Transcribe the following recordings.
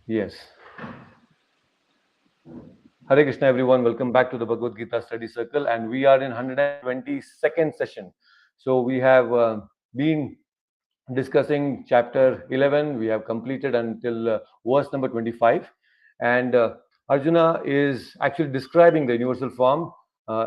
Yes. Hare Krishna, everyone. Welcome back to the Bhagavad Gita Study Circle, and we are in 122nd session. So we have been discussing chapter 11. We have completed until verse number 25, and Arjuna is actually describing the universal form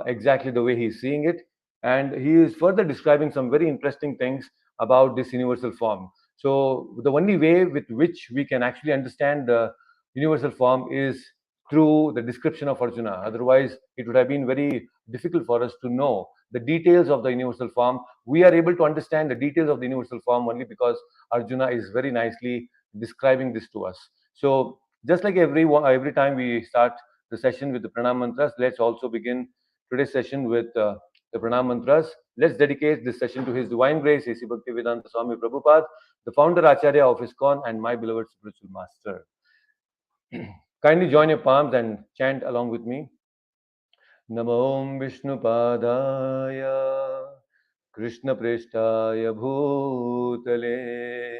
exactly the way he is seeing it, and he is further describing some very interesting things about this universal form. So the only way with which we can actually understand the universal form is through the description of Arjuna. Otherwise, it would have been very difficult for us to know the details of the universal form. We are able to understand the details of the universal form only because Arjuna is very nicely describing this to us. So, just like every time we start the session with the pranam mantras, let's also begin today's session with the pranam mantras. Let's dedicate this session to His Divine Grace, A.C. Bhaktivedanta Swami Prabhupada, the founder Acharya of ISKCON, and my beloved spiritual master. Kindly join your palms and chant along with me. Namo Vishnupadaya Krishnapreshthaya Bhutale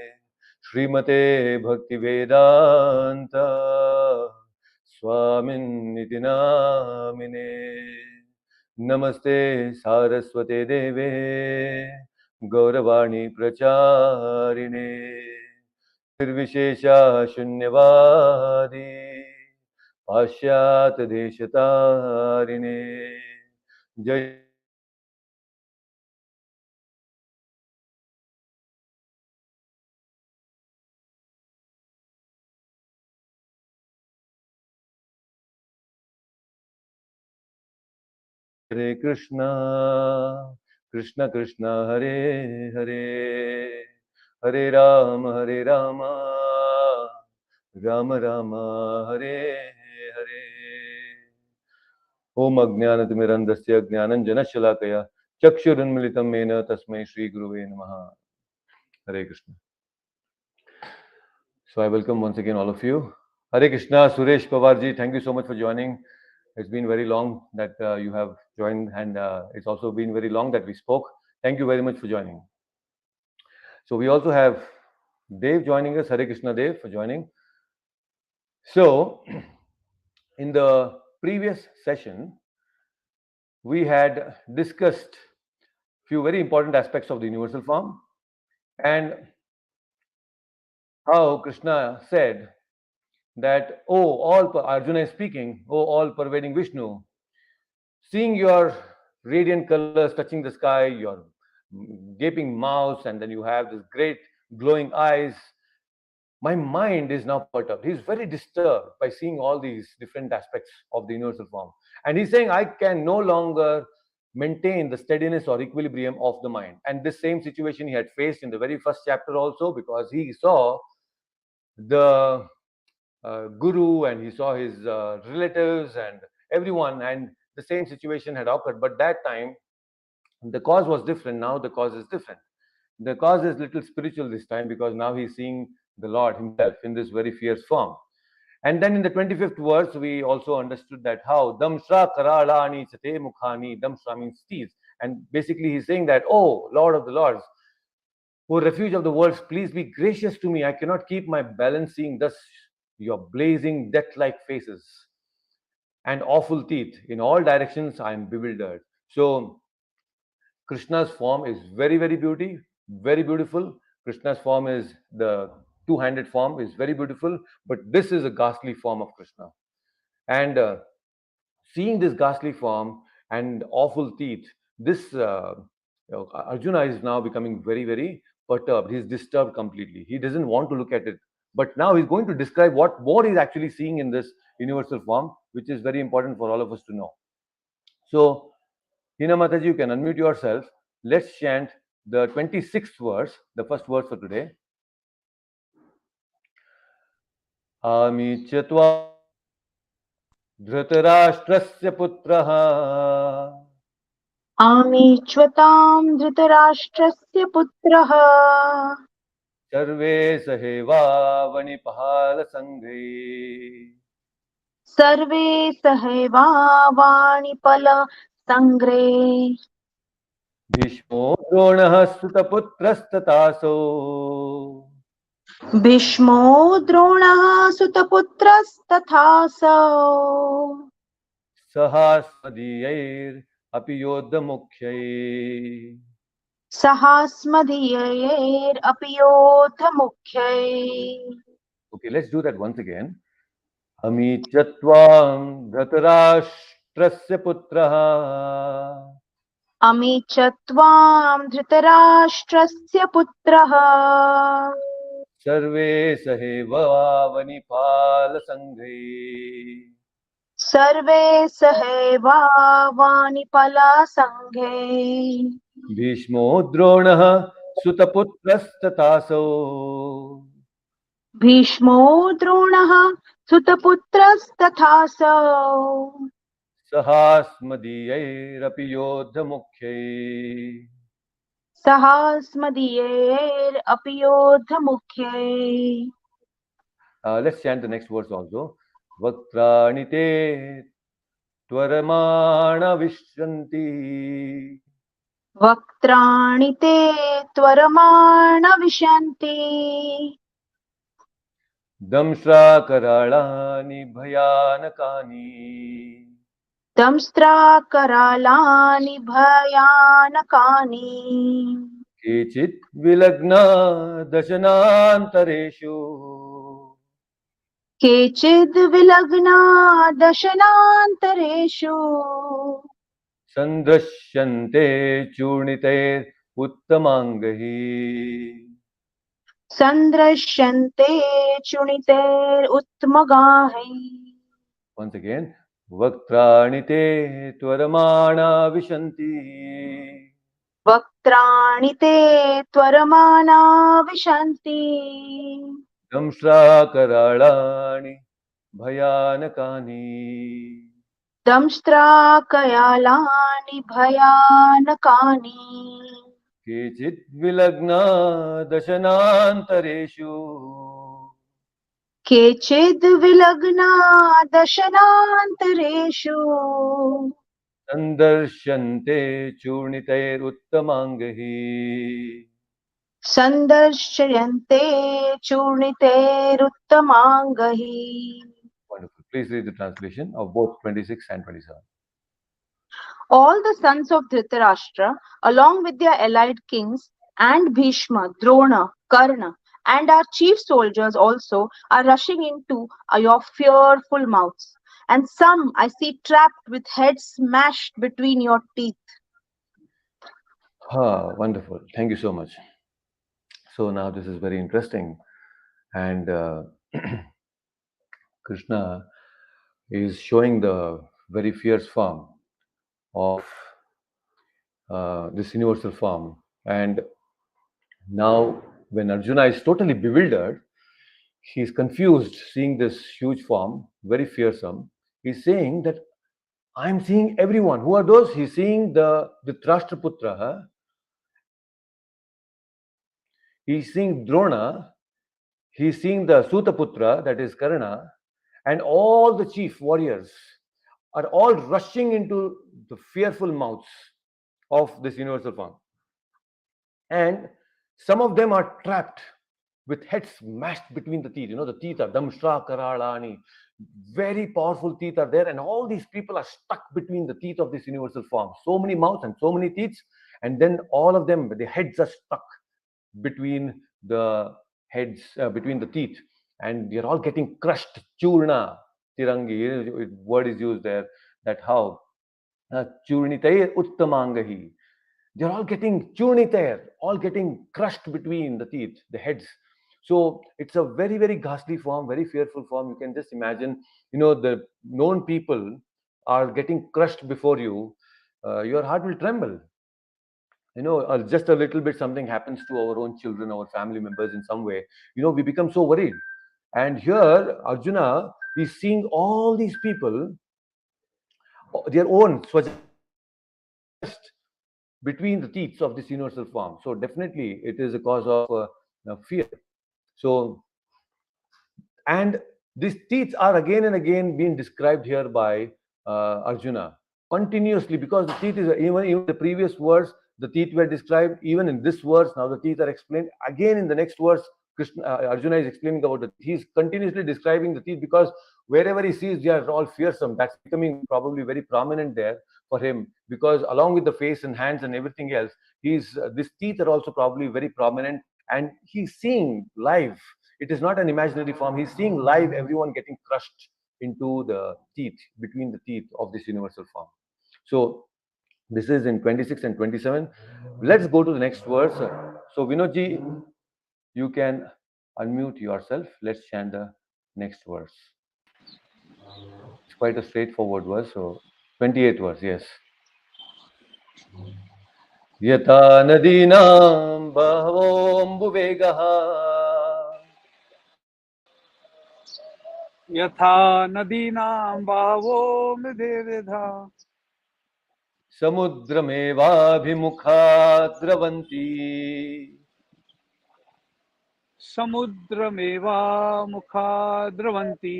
Srimate Bhaktivedanta Swaminiti Namine Namaste Saraswate Deve Gauravani Pracharine Nirvishesha Shunyavadi Pashyat Deshatarine Jai Hare Krishna, Krishna Krishna Hare Hare, Hare Rama, Rama Rama Hare Hare. Om Ajnanatimirandasya Jnananjanashalakaya Chakshurunmilitam Mena Tasmai Shri Guruve Namaha. Hare Krishna. So I welcome once again all of you. Hare Krishna, Suresh Pawarji, thank you so much for joining. It's been very long that you have joined, and it's also been very long that we spoke. Thank you very much for joining. So we also have Dev joining us. Hare Krishna Dev for joining. So in the previous session, we had discussed few very important aspects of the universal form and how Krishna said that, oh, Arjuna is speaking, oh, all pervading Vishnu, seeing your radiant colors touching the sky, your gaping mouths, and then you have this great glowing eyes, my mind is now perturbed. He's very disturbed by seeing all these different aspects of the universal form. And he's saying, I can no longer maintain the steadiness or equilibrium of the mind. And this same situation he had faced in the very first chapter also, because he saw the guru and he saw his relatives and everyone, and the same situation had occurred. But that time, the cause was different. Now the cause is different. The cause is little spiritual this time because now he's seeing the Lord himself in this very fierce form. And then in the 25th verse, we also understood that how Damshra Karalani Sate Mukhani, Damshra means steeds. And basically he's saying that, oh, Lord of the Lords, O refuge of the worlds, please be gracious to me. I cannot keep my balance seeing thus your blazing death-like faces and awful teeth. In all directions, I am bewildered. So Krishna's form is very beautiful. Krishna's form is the two-handed form is very beautiful, but this is a ghastly form of Krishna. And seeing this ghastly form and awful teeth, this Arjuna is now becoming very perturbed. He's disturbed completely. He doesn't want to look at it. But now he's going to describe what more he's actually seeing in this universal form, which is very important for all of us to know. So, Hina Mataji, you can unmute yourself. Let's chant the 26th verse, the first verse for today. Amityatva Dhritarashtrasya putraha आमीच्वतां धृतराष्ट्रस्य पुत्रः सर्वे सहेवावनिपहालसङ्घे सर्वे सहैवावाणिपलसङ्ग्रे भीष्मो द्रोणः सुतपुत्रस्तथासौ भीष्मो द्रोणः सुतपुत्रस्तथासौ सहास्मदीयैरपि योद्धमुख्यैः. सहास्मदीयैरपि योद्धमुख्यैः Okay, let's do that once again. अमी च त्वां धृतराष्ट्रस्य पुत्रः अमी च त्वां धृतराष्ट्रस्य पुत्रः सर्वे सहैवावनिपालसङ्घैः. सर्वे सहैवावानिपलासङ्घे भीष्मो द्रोणः सुतपुत्रस्तथासौ भीष्मो द्रोणः सुतपुत्रस्तथासौ सहास्मदीयैरपि योद्धमुख्यैः. सहास्मदीयैरपि योद्धमुख्यैः Let's chant the next verse also. Vaktrani te त्वरमाण विश्रन्ति. वक्त्राणि ते त्वरमाण विशन्ति दंश्राकराळानि भयानकानि. दंष्ट्राकरालानि भयानकानि केचित् विलग्ना दशनान्तरेषु. केचिद् विलग्ना दशनान्तरेषु सन्दृश्यन्ते चूर्णितैरुत्तमाङ्गैः. सन्दृश्यन्ते चूर्णितैरुत्तमगाः Once again, वक्त्राणि ते त्वरमाणा विशन्ति. वक्त्राणि ते त्वरमाना विशन्ति दंश्राकराळानि भयानकानि. दंष्ट्राकरालानि भयानकानि केचित् विलग्ना दशनान्तरेषु. केचिद् विलग्ना दशनान्तरेषु सन्दर्श्यन्ते चूर्णितैरुत्तमाङ्गैः. सन्दर्शयन्ते चूर्णितैरुत्तमाङ्गैः Wonderful. Please read the translation of both 26 and 27. All the sons of Dhritarashtra, along with their allied kings, and Bhishma, Drona, Karna, and our chief soldiers also, are rushing into your fearful mouths. And some I see trapped with heads smashed between your teeth. Wonderful. Thank you so much. So now this is very interesting. And Krishna is showing the very fierce form of this universal form. And now, when Arjuna is totally bewildered, he is confused seeing this huge form, very fearsome. He's saying that I'm seeing everyone. Who are those? He's seeing the Dhritarashtraputra, he's seeing Drona, he's seeing the Sutaputra, that is Karna, and all the chief warriors are all rushing into the fearful mouths of this universal form. And some of them are trapped with heads smashed between the teeth. You know, the teeth are damshra karalani. Very powerful teeth are there, and all these people are stuck between the teeth of this universal form. So many mouths and so many teeth, and then all of them, the heads are stuck between the heads, between the teeth, and they're all getting crushed. Churna, tirangi, word is used there, that how churnitay uttamangahi. They're all getting churnitay, all getting crushed between the teeth, the heads. So it's a very, very ghastly form, very fearful form. You can just imagine, you know, the known people are getting crushed before you. Your heart will tremble. You know, just a little bit something happens to our own children, our family members in some way, you know, we become so worried. And here Arjuna is seeing all these people, their own swajans, crushed between the teeth of this universal form. So definitely it is a cause of fear. So, and these teeth are again and again being described here by Arjuna continuously, because the teeth is even the previous verse, the teeth were described. Even in this verse, now the teeth are explained again in the next verse. Arjuna is explaining about the teeth. He's continuously describing the teeth because wherever he sees, they are all fearsome. That's becoming probably very prominent there for him because along with the face and hands and everything else, he's these teeth are also probably very prominent, and he's seeing live. It is not an imaginary form. He's seeing live everyone getting crushed into the teeth, between the teeth of this universal form. So this is in 26 and 27. Let's go to the next verse. So Vinodji, you can unmute yourself. Let's chant the next verse. It's quite a straightforward verse. So 28th verse, yes. यथा नदीनां बहवोऽम्बुवेगः यथा नदीनां बहवो विविधा समुद्रमेवाभिमुखा द्रवन्ति समुद्रमेवामुखा द्रवन्ति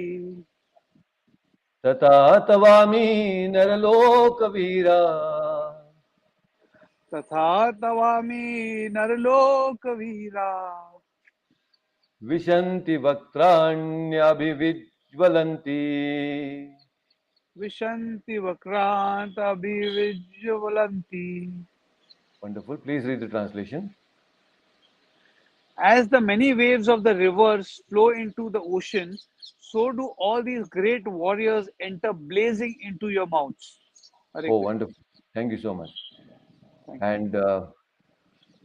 तथा तवामि नरलोकवीरा तथा तवामि नरलोकवीरा विशन्ति वक्त्राण्यभिविज्वलन्ति. विशन्ति वक्रान्तभिविज्वलन्ति. Wonderful. Please read the translation. As the many waves of the rivers flow into the ocean, so do all these great warriors enter blazing into your mouths. Hare Oh, Krishna. wonderful. Thank you so much. Thank you. And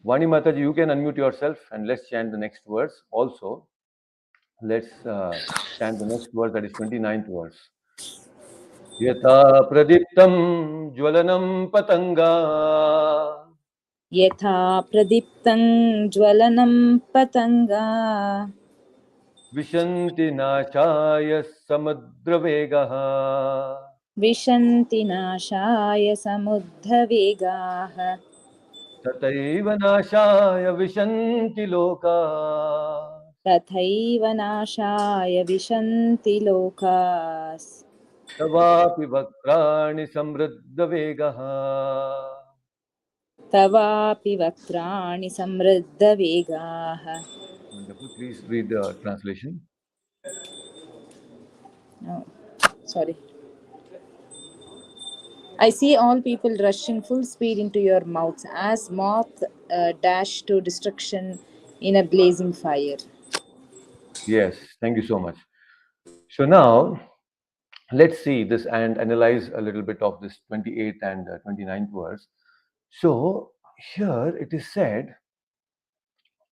Vani Mataji, you can unmute yourself and let's chant the next verse. Also, let's chant the next verse, that is 29th verse. यथा प्रदीप्तं ज्वलनं पतङ्गा यथा प्रदीप्तं ज्वलनं पतङ्गा विशन्ति नाशाय समुद्रवेगः विशन्ति नाशाय समुद्रवेगाः तथैव नाशाय विशन्ति लोका तथैव नाशाय विशन्ति लोकाः तवापि वक्त्राणि समृद्धवेगः. तवापि वक्त्राणि समृद्धवेगाः. Wonderful. Please read the translation. Oh, sorry. I see all people rushing full speed into your mouths as moth dash to destruction in a blazing fire. Yes, thank you so much. So now let's see this and analyze a little bit of this 28th and 29th verse. So here it is said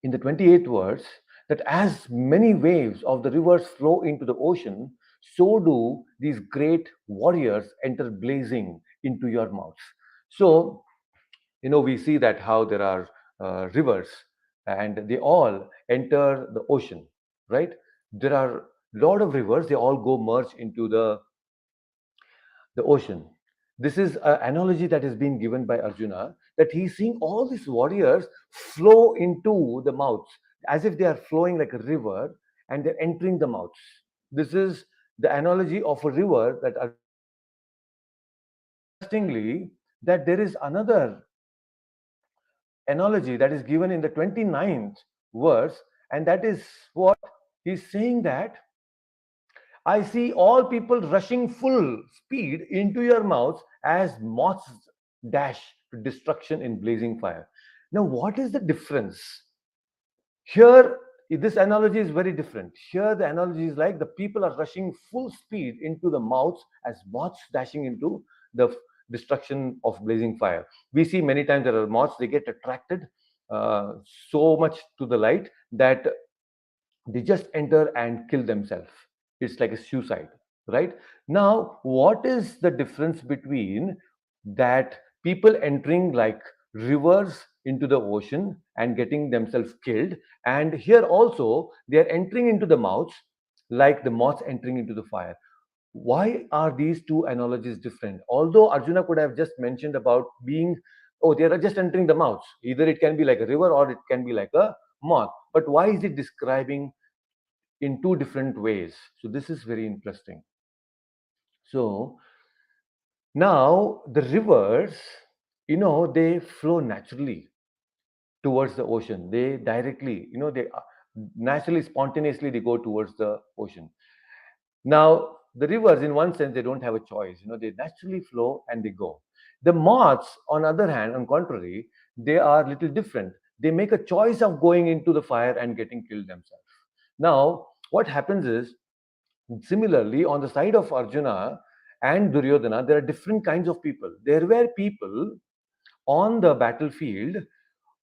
in the 28th verse that as many waves of the rivers flow into the ocean, so do these great warriors enter blazing into your mouths. So, we see that how there are rivers and they all enter the ocean, right? There are a lot of rivers, they all go merge into the ocean. This is an analogy that is being given by Arjuna, that he's seeing all these warriors flow into the mouths as if they are flowing like a river and they're entering the mouths. This is the analogy of a river that Arjuna is giving. Interestingly, that there is another analogy that is given in the 29th verse, and that is what he's saying that I see all people rushing full speed into your mouths as moths dash to destruction in blazing fire. Now, what is the difference? Here, this analogy is very different. Here, the analogy is like the people are rushing full speed into the mouths as moths dashing into the destruction of blazing fire. We see many times there are moths, they get attracted uh, so much to the light that they just enter and kill themselves. It's like a suicide, right? Now, what is the difference between that people entering like rivers into the ocean and getting themselves killed, and here also they are entering into the mouths like the moths entering into the fire? Why are these two analogies different? Although Arjuna could have just mentioned about being, oh, they are just entering the mouths, either it can be like a river or it can be like a moth, but why is it describing in two different ways? So this is very interesting. So now the rivers, they flow naturally towards the ocean. They directly, naturally, spontaneously, they go towards the ocean. Now, the rivers, in one sense, they don't have a choice. They naturally flow and they go. The moths, on other hand, on contrary, they are little different. They make a choice of going into the fire and getting killed themselves. Now, what happens is, similarly, on the side of Arjuna and Duryodhana, there are different kinds of people. There were people on the battlefield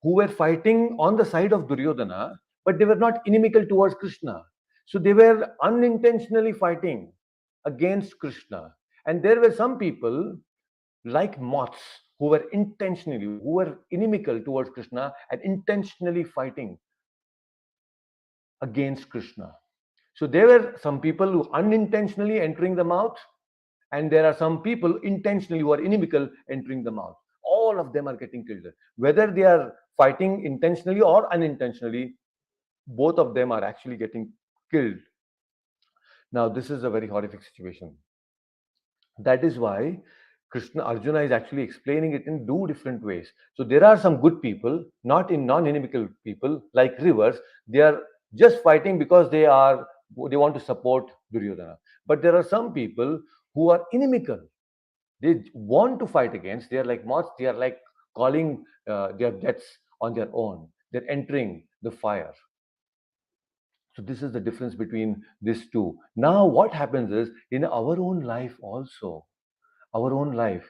who were fighting on the side of Duryodhana, but they were not inimical towards Krishna. So they were unintentionally fighting against Krishna. And there were some people like moths who were intentionally, who were inimical towards Krishna and intentionally fighting against Krishna. So there were some people who unintentionally entering the mouth, and there are some people intentionally who are inimical entering the mouth. All of them are getting killed. Whether they are fighting intentionally or unintentionally, both of them are actually getting killed. Now, this is a very horrific situation. That is why Krishna Arjuna is actually explaining it in two different ways. So there are some good people, not in non-inimical people, like rivers. They are just fighting because they want to support Duryodhana. But there are some people who are inimical. They want to fight against. They are like moths. They are like calling their deaths on their own. They're entering the fire. So this is the difference between these two. Now, what happens is, in our own life also, our own life,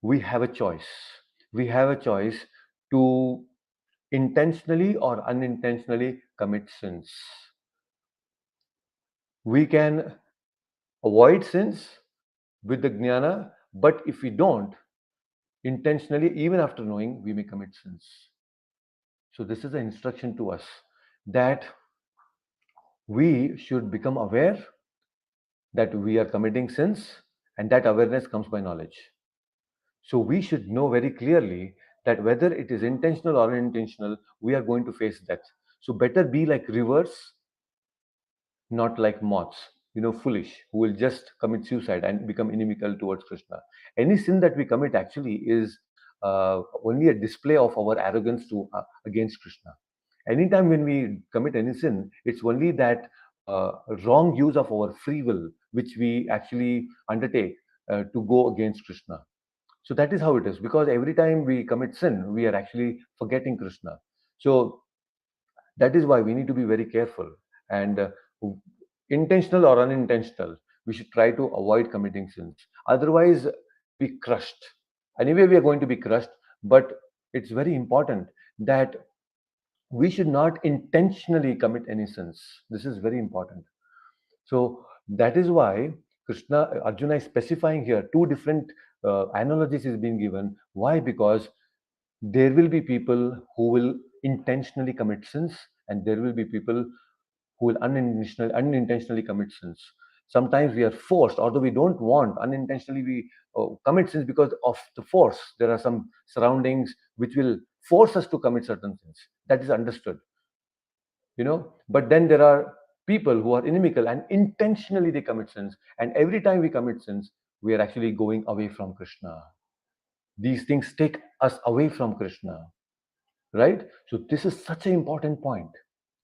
we have a choice. We have a choice to intentionally or unintentionally commit sins. We can avoid sins with the jnana, but if we don't, intentionally, even after knowing, we may commit sins. So this is an instruction to us that we should become aware that we are committing sins, and that awareness comes by knowledge. So we should know very clearly that whether it is intentional or unintentional, we are going to face death. So better be like rivers, not like moths, foolish, who will just commit suicide and become inimical towards Krishna. Any sin that we commit actually is only a display of our arrogance against Krishna. Anytime when we commit any sin, it's only that wrong use of our free will which we actually undertake to go against Krishna. So that is how it is, because every time we commit sin, we are actually forgetting Krishna. So that is why we need to be very careful, and intentional or unintentional, we should try to avoid committing sins. Otherwise, we'll be crushed. Anyway, we are going to be crushed, but it's very important that we should not intentionally commit any sins. This is very important. So that is why Arjuna is specifying here two different analogies is being given. Why? Because there will be people who will intentionally commit sins, and there will be people who will unintentionally commit sins. Sometimes we are forced, although we don't want, unintentionally we commit sins because of the force. There are some surroundings which will force us to commit certain sins. That is understood, but then there are people who are inimical and intentionally they commit sins, and every time we commit sins, we are actually going away from Krishna. These things take us away from Krishna, right? So this is such an important point.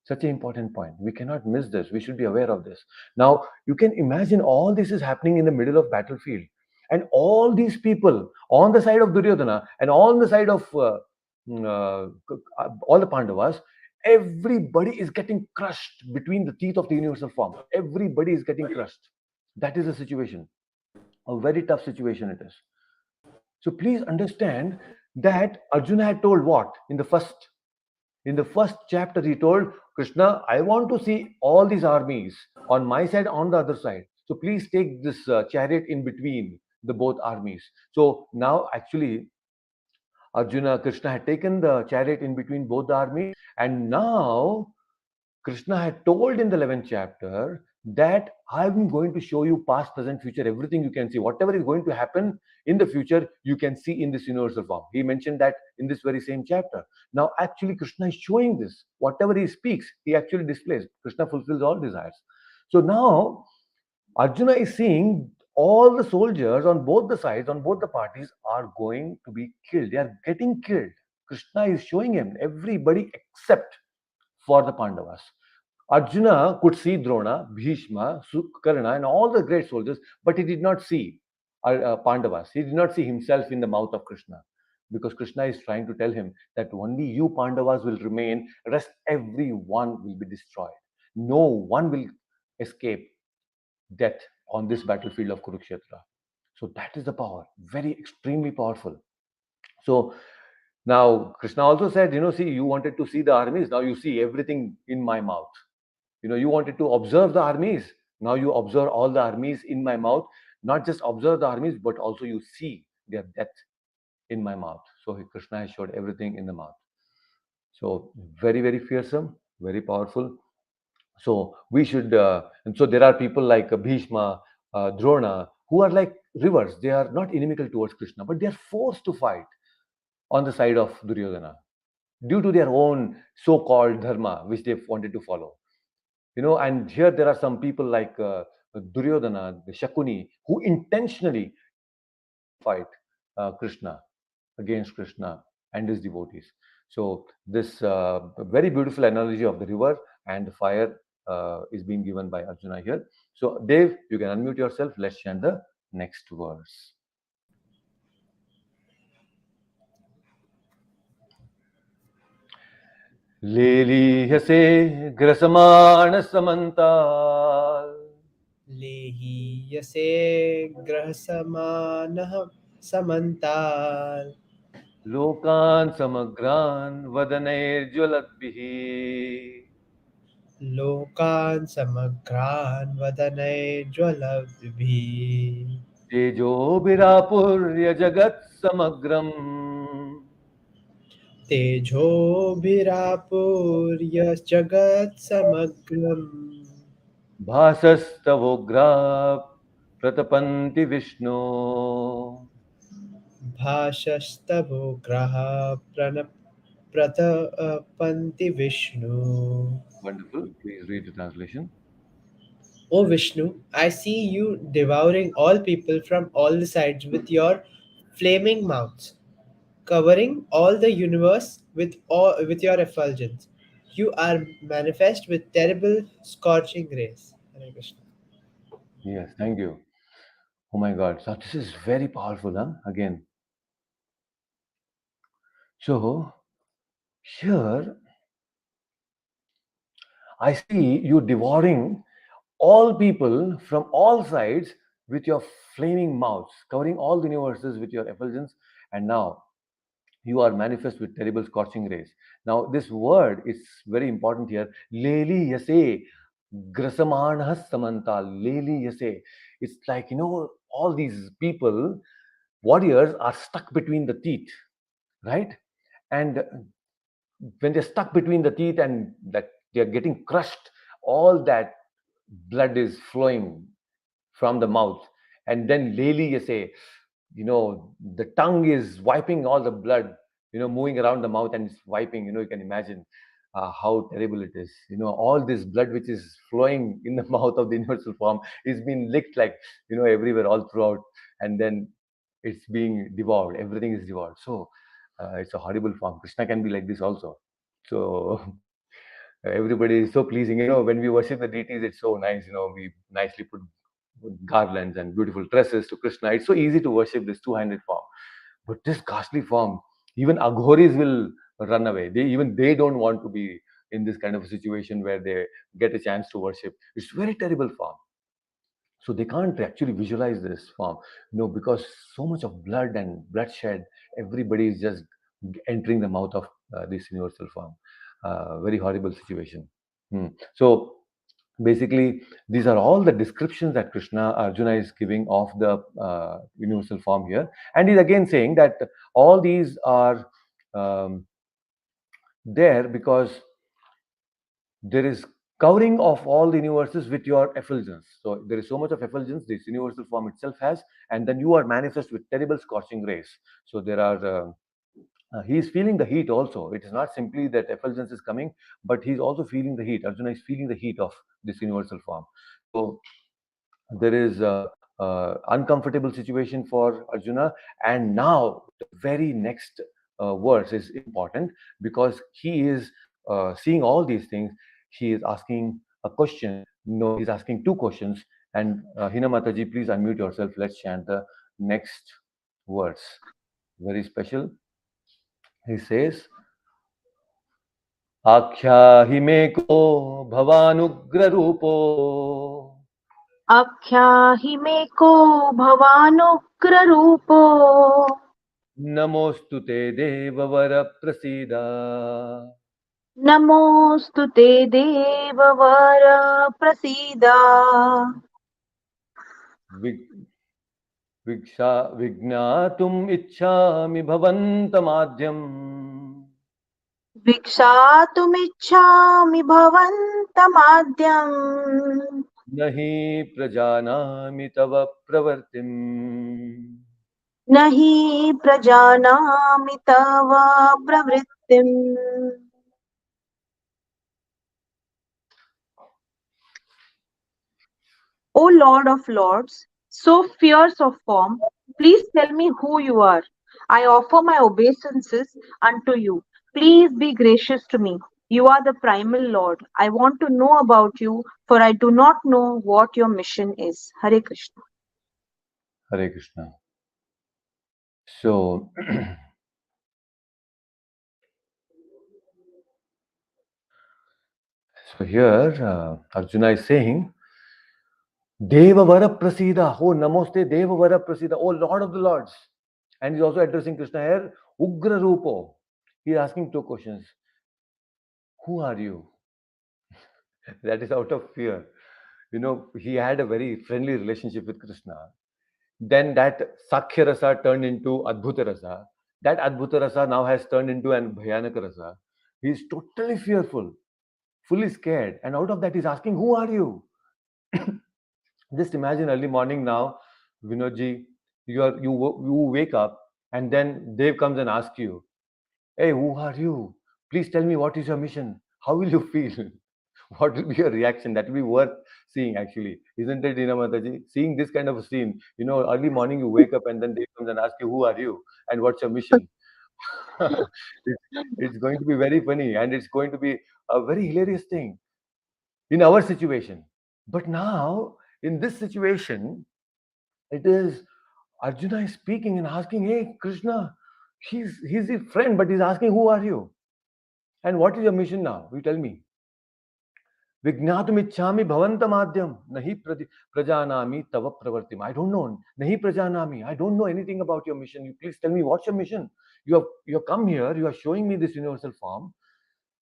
Such an important point. We cannot miss this. We should be aware of this. Now, you can imagine all this is happening in the middle of battlefield, and all these people on the side of Duryodhana and on the side of all the Pandavas, everybody is getting crushed between the teeth of the universal form. Everybody is getting crushed. That is the situation. A very tough situation it is. So please understand that Arjuna had told what in the first chapter. He told Krishna, I want to see all these armies on my side, on the other side. So please take this chariot in between the both armies. So now actually Krishna had taken the chariot in between both the armies, and now Krishna had told in the 11th chapter that I'm going to show you past, present, future, everything you can see. Whatever is going to happen in the future, you can see in this universal form. He mentioned that in this very same chapter. Now, actually, Krishna is showing this. Whatever he speaks, he actually displays. Krishna fulfills all desires. So now, Arjuna is seeing all the soldiers on both the sides, on both the parties, are going to be killed. They are getting killed. Krishna is showing him everybody except for the Pandavas. Arjuna could see Drona, Bhishma, Karna, and all the great soldiers, but he did not see Pandavas. He did not see himself in the mouth of Krishna, because Krishna is trying to tell him that only you Pandavas will remain, rest everyone will be destroyed. No one will escape death on this battlefield of Kurukshetra. So that is the power, very extremely powerful. So now Krishna also said, see, you wanted to see the armies, now you see everything in my mouth. You wanted to observe the armies, now you observe all the armies in my mouth. Not just observe the armies, but also you see their death in my mouth. So Krishna has showed everything in the mouth. So very, very fearsome, very powerful. So we should, and so there are people like Bhishma, Drona, who are like rivers. They are not inimical towards Krishna, but they are forced to fight on the side of Duryodhana due to their own so-called dharma, which they wanted to follow. And here there are some people like Duryodhana, the Shakuni, who intentionally wanted to fight Krishna, against Krishna and his devotees. So this very beautiful analogy of the river and the fire is being given by Arjuna here. So Dev, you can unmute yourself. Let's chant the next verse. लेलीहसे ग्रसमाण समन्ताल लेहीयसे ग्रहसमानः समन्ताल् लोकान् समग्रान् वदनैर्ज्वलद्भिः लोकान् समग्रान् वदनैर्ज्वलद्भिः तेजोभिरापुर्य जगत् समग्रम् तेजोभिरापूर्य जगत्समग्रम् भासस्तवोग्रा प्रतपन्ति Vishnu. भाषस्तवोग्राः प्रतपन्ति Vishnu. Wonderful. Please read the translation. O Vishnu, I see you devouring all people from all the sides with your flaming mouths, covering all the universe with your effulgence. You are manifest with terrible scorching rays. Hare Krishna. Yes, thank you. Oh my God. So this is very powerful, huh? Again. So here I see you devouring all people from all sides with your flaming mouths, covering all the universes with your effulgence, and now you are manifest with terrible scorching rays. Now, this word is very important here. Leli yase, grasamanhas samanta, leli yase. It's like, all these people, warriors, are stuck between the teeth, right? And when they're stuck between the teeth and that they're getting crushed, all that blood is flowing from the mouth. And then Leli, you say, the tongue is wiping all the blood, moving around the mouth and it's wiping. You can imagine how terrible it is. All this blood which is flowing in the mouth of the universal form is being licked like, everywhere, all throughout. And then it's being devoured. Everything is devoured. So it's a horrible form. Krishna can be like this also. So everybody is so pleasing. When we worship the deities, it's so nice. We nicely put garlands and beautiful tresses to Krishna. It's so easy to worship this two-handed form. But this ghastly form, even Aghoris will run away. They don't want to be in this kind of a situation where they get a chance to worship. It's very terrible form. So they can't actually visualize this form, because so much of blood and bloodshed, everybody is just entering the mouth of this universal form. Very horrible situation. So basically, these are all the descriptions that Arjuna is giving of the universal form here, and he's again saying that all these are there because there is covering of all the universes with your effulgence. So there is so much of effulgence this universal form itself has, and then you are manifest with terrible scorching rays. So there are. He is feeling the heat also. It is not simply that effulgence is coming, but he's also feeling the heat. Arjuna is feeling the heat of this universal form. So there is a uncomfortable situation for Arjuna. And now the very next verse is important because he is seeing all these things, he is asking a question. No, he's asking two questions. And Hina Mataji, please unmute yourself. Let's chant the next words. Very special. He says, आख्याहि मे को भवानुग्र रूपो आख्याहि मे को भवानुग्ररूपो नमोऽस्तु ते देववर प्रसीद नमोऽस्तु ते देववर प्रसीद विक्षा विज्ञातुम् इच्छामि भवन्तमाद्यम् भिक्षातुमिच्छामि भवन्तमाद्यम् न हि प्रजानामि तव प्रवृत्तिम् न हि प्रजानामि तव प्रवृत्तिम्. O Lord of Lords, so fierce of form, please tell me who you are. I offer my obeisances unto you. Please be gracious to me. You are the primal Lord. I want to know about you, for I do not know what your mission is. Hare Krishna. Hare Krishna. So, so here Arjuna is saying, Devavara Prasida, oh Namoste Devavara Prasida, oh Lord of the Lords. And he's also addressing Krishna here, Ugra Rupo. He's asking two questions. Who are you? That is out of fear. You know, he had a very friendly relationship with Krishna. Then that Sakhya Rasa turned into Adbhuta Rasa. That Adbhuta Rasa now has turned into an Bhayanaka Rasa. He's totally fearful, fully scared. And out of that, he's asking, who are you? Just imagine early morning now, Vinodji, you wake up and then Dev comes and asks you, hey, who are you? Please tell me what is your mission? How will you feel? What will be your reaction? That will be worth seeing, actually, isn't it, Dina Mataji? Seeing this kind of a scene, early morning you wake up and then Dev comes and asks you, who are you and what's your mission? it's, it's going to be very funny and it's going to be a very hilarious thing in our situation. But now, in this situation, it is Arjuna is speaking and asking, hey, Krishna, he's his friend, but he's asking, who are you? And what is your mission now? You tell me. Vignatumichhami bhavantamadhyam nahi prajanami tava pravartim. I don't know. Nahi prajanami. I don't know anything about your mission. You please tell me what's your mission. You have come here, you are showing me this universal form.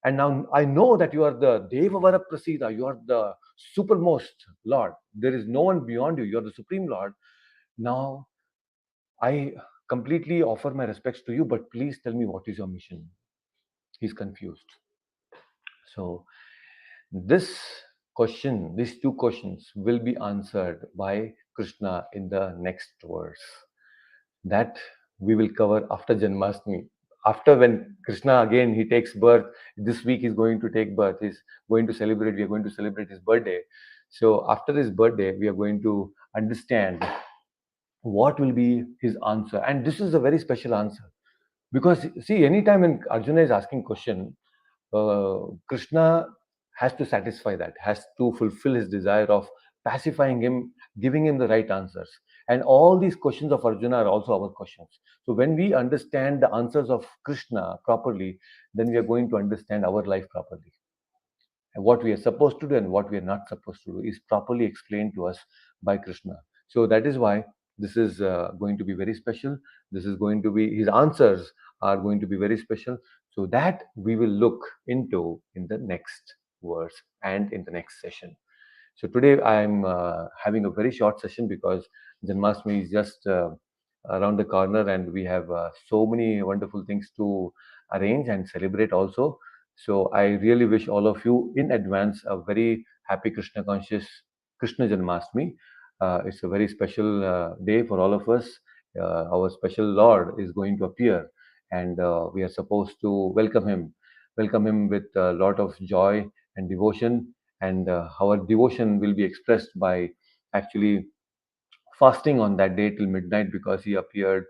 And now I know that you are the Devavara Prasida, you are the supermost Lord. There is no one beyond you. You are the Supreme Lord. Now I completely offer my respects to you, but please tell me what is your mission. He's confused. So these two questions will be answered by Krishna in the next verse. That we will cover after Janmashtami. After when Krishna again he takes birth, this week he's going to take birth. We are going to celebrate his birthday. So after his birthday, we are going to understand what will be his answer. And this is a very special answer. Because see, anytime when Arjuna is asking question, Krishna has to satisfy that, has to fulfill his desire of pacifying him, giving him the right answers. And all these questions of Arjuna are also our questions. So when we understand the answers of Krishna properly, then we are going to understand our life properly. And what we are supposed to do and what we are not supposed to do is properly explained to us by Krishna. So that is why this is going to be very special. This is going to be, his answers are going to be very special. So that we will look into in the next verse and in the next session. So today I am having a very short session because Janmashtami is just around the corner and we have so many wonderful things to arrange and celebrate also. So I really wish all of you in advance a very happy Krishna conscious Krishna Janmashtami. It's a very special day for all of us. Our special Lord is going to appear and we are supposed to welcome him with a lot of joy and devotion. And our devotion will be expressed by actually fasting on that day till midnight because he appeared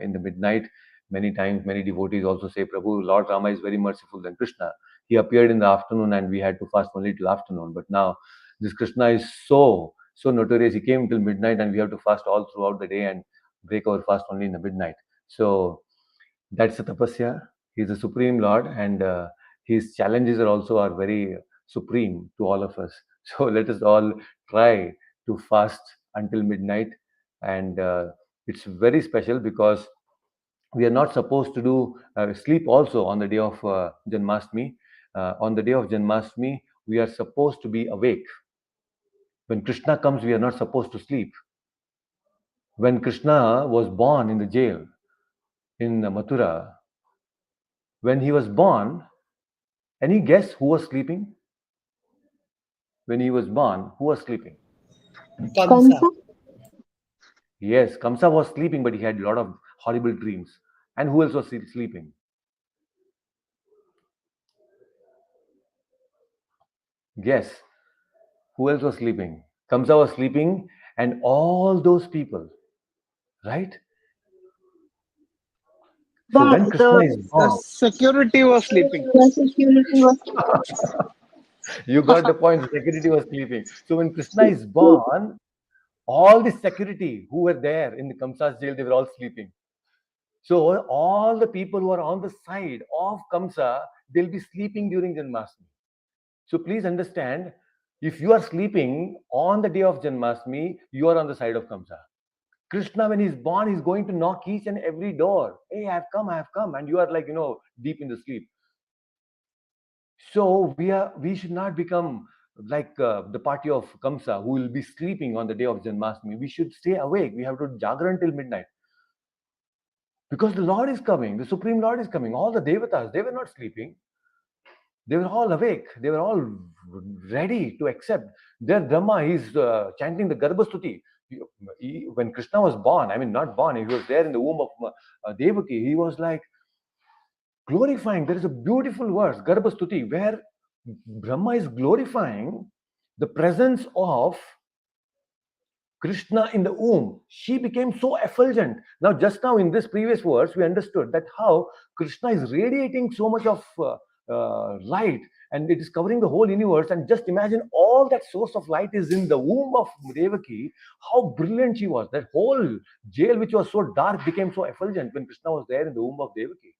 in the midnight. Many times, many devotees also say, Prabhu, Lord Rama is very merciful than Krishna. he appeared in the afternoon and we had to fast only till afternoon. But now this Krishna is so notorious. He came till midnight and we have to fast all throughout the day and break our fast only in the midnight. So that's the tapasya. He's the supreme Lord, and his challenges are also are very supreme to all of us. So let us all try to fast until midnight, and it's very special because we are not supposed to do sleep also on the day of Janmashtami. On the day of Janmashtami, we are supposed to be awake. When Krishna comes, we are not supposed to sleep. When Krishna was born in the jail in Mathura, when he was born, any guess who was sleeping? When he was born, who was sleeping? Kamsa. Kamsa? Yes, Kamsa was sleeping, but he had a lot of horrible dreams. And who else was sleeping? Guess who else was sleeping? Kamsa was sleeping, and all those people, right? So when Krishna is The born, security was sleeping. The security was you got the point. The security was sleeping. So when Krishna is born, all the security who were there in the Kamsa's jail, they were all sleeping. So all the people who are on the side of Kamsa, they'll be sleeping during Janmashtami. So please understand, if you are sleeping on the day of Janmashtami, you are on the side of Kamsa. Krishna, when he's born, he's going to knock each and every door. Hey, I have come, and you are like deep in the sleep. So we should not become like the party of Kamsa who will be sleeping on the day of Janmashtami. We should stay awake. We have to jagran till midnight. Because the Lord is coming, the Supreme Lord is coming. All the devatas, they were not sleeping. They were all awake. They were all ready to accept. Their Brahma, he's chanting the Garbhastuti. When Krishna was born, I mean, not born, he was there in the womb of Devaki. He was like glorifying. There is a beautiful verse, Garbhastuti, where Brahma is glorifying the presence of Krishna in the womb. She became so effulgent. Now, just now in this previous verse, we understood that how Krishna is radiating so much of light and it is covering the whole universe. And just imagine all that source of light is in the womb of Devaki. How brilliant she was. That whole jail, which was so dark, became so effulgent when Krishna was there in the womb of Devaki.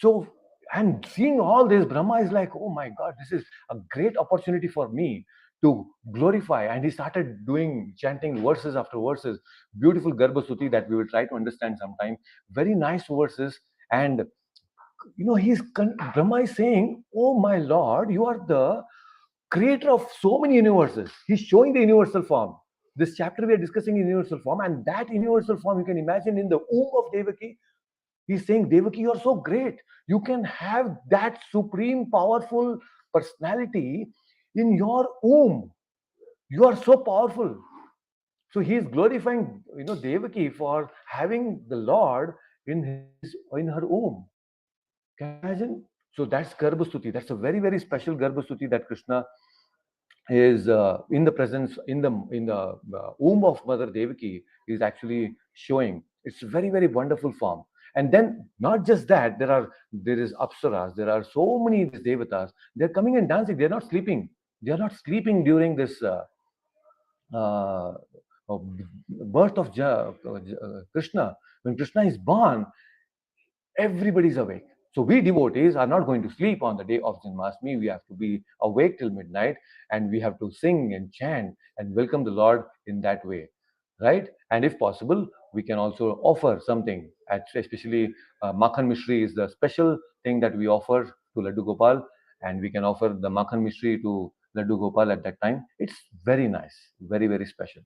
So, and seeing all this, Brahma is like, oh my God, this is a great opportunity for me to glorify. And he started doing chanting verses after verses, beautiful Garbhasuti that we will try to understand sometime. Very nice verses. And Brahma is saying, oh my Lord, you are the creator of so many universes. He's showing the universal form. This chapter we are discussing in universal form, and that universal form you can imagine in the womb of Devaki. He's saying, Devaki, you're so great. You can have that supreme, powerful personality in your womb. You are so powerful. So he is glorifying, Devaki for having the Lord in her womb. Can you imagine? So that's Garbhastuti. That's a very, very special Garbhastuti that Krishna is in the presence in the womb of Mother Devaki is actually showing. It's a very, very wonderful form. And then not just that, there is apsaras, there are so many these devatas. They're coming and dancing. They're not sleeping. They are not sleeping during this uh, uh, birth of Krishna. When Krishna is born, everybody is awake. So we devotees are not going to sleep on the day of Janmashtami. We have to be awake till midnight, and we have to sing and chant and welcome the Lord in that way, right? And if possible, we can also offer something. Especially Makhan Mishri is the special thing that we offer to Laddu Gopal, and we can offer the Makhan Mishri to Laddu Gopal at that time. It's very nice, very, very special.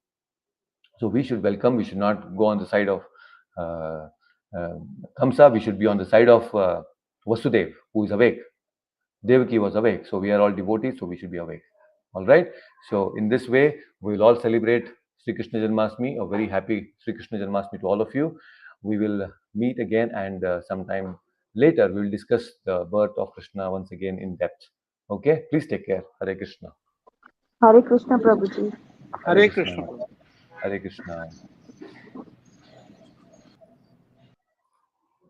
So we should welcome. We should not go on the side of uh, uh, Kamsa. We should be on the side of Vasudev, who is awake. Devaki was awake. So we are all devotees. So we should be awake. All right. So in this way, we will all celebrate Sri Krishna Janmashtami. A very happy Sri Krishna Janmashtami to all of you. We will meet again, and sometime later we will discuss the birth of Krishna once again in depth. Okay. Please take care. Hare Krishna. Hare Krishna Prabhuji. Hare Hare Krishna. Krishna. Hare Krishna.